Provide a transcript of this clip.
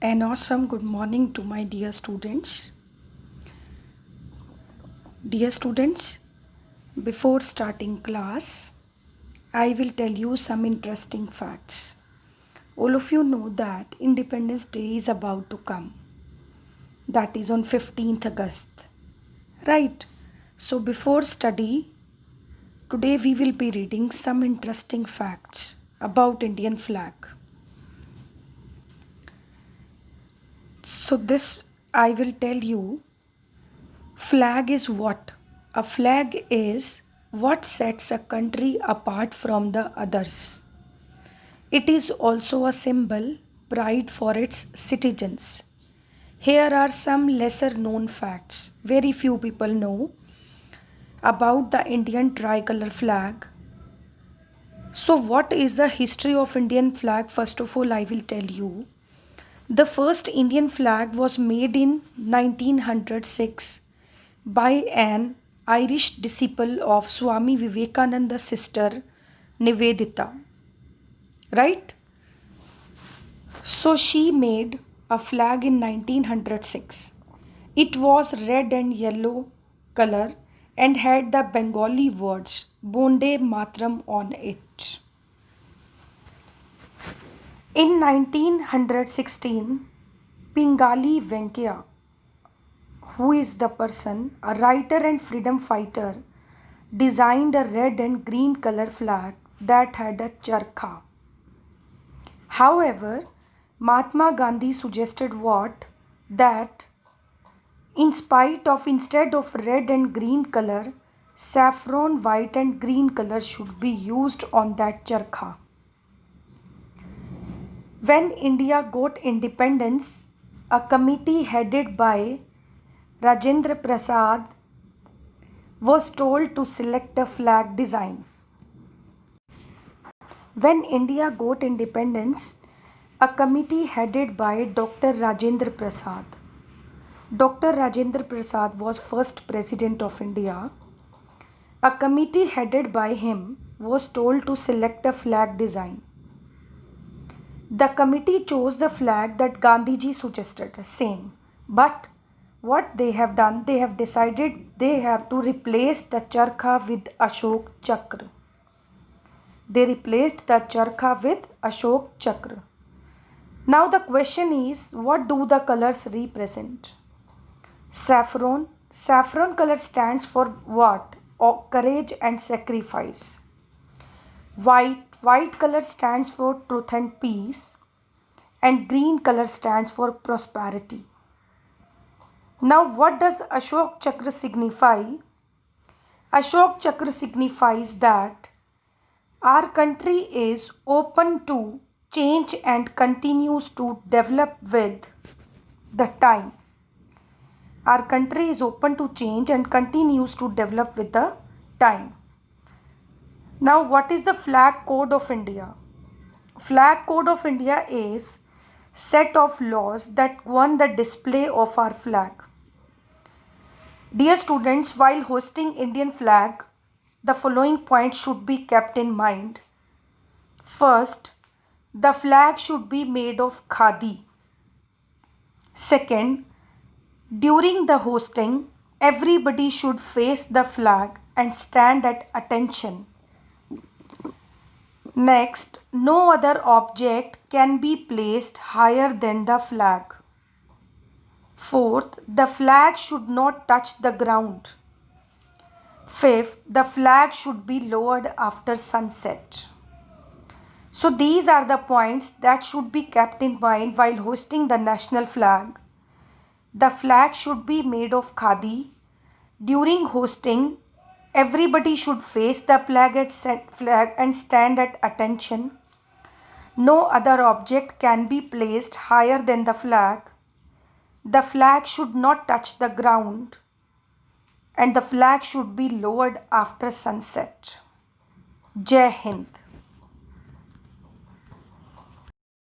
An awesome good morning to my dear students. Dear students, before starting class, I will tell you some interesting facts. All of you know that Independence Day is about to come. That is on 15th August. Right? So before study, today we will be reading some interesting facts about Indian flag. So this I will tell you. Flag is what? A flag is what sets a country apart from the others. It is also a symbol, pride for its citizens. Here are some lesser known facts very few people know about the Indian tricolor flag. So, what is the history of Indian flag? First of all, I will tell you. The first Indian flag was made in 1906 by an Irish disciple of Swami Vivekananda's sister Nivedita. Right? So she made a flag in 1906. It was red and yellow color and had the Bengali words Bonde Matram on it. In 1916, Pingali Venkaya, who is the person, a writer and freedom fighter, designed a red and green color flag that had a charkha. However, Mahatma Gandhi suggested what? That instead of red and green color, saffron, white and green color should be used on that charkha. When India got independence, a committee headed by Rajendra Prasad was told to select a flag design. When India got independence, a committee headed by Dr. Rajendra Prasad. Dr. Rajendra Prasad was first president of India. A committee headed by him was told to select a flag design. The committee chose the flag that Gandhiji suggested, same. But what they have done, they have decided they have to replace the charkha with Ashok Chakra. They replaced the charkha with Ashok Chakra. Now the question is, what do the colors represent? Saffron. Saffron color stands for what? Courage and sacrifice. White. White color stands for truth and peace. And green color stands for prosperity. Now what does Ashok Chakra signify? Ashok Chakra signifies that our country is open to change and continues to develop with the time. Our country is open to change and continues to develop with the time. Now, what is the flag code of India? Flag code of India is set of laws that govern the display of our flag. Dear students, while hosting Indian flag, the following points should be kept in mind. First, the flag should be made of khadi. Second, during the hosting, everybody should face the flag and stand at attention. Next, no other object can be placed higher than the flag. Fourth, the flag should not touch the ground. Fifth, the flag should be lowered after sunset. So these are the points that should be kept in mind while hosting the national flag. The flag should be made of khadi. During hosting, everybody should face the flag and stand at attention. No other object can be placed higher than the flag. The flag should not touch the ground. And the flag should be lowered after sunset. Jai Hind.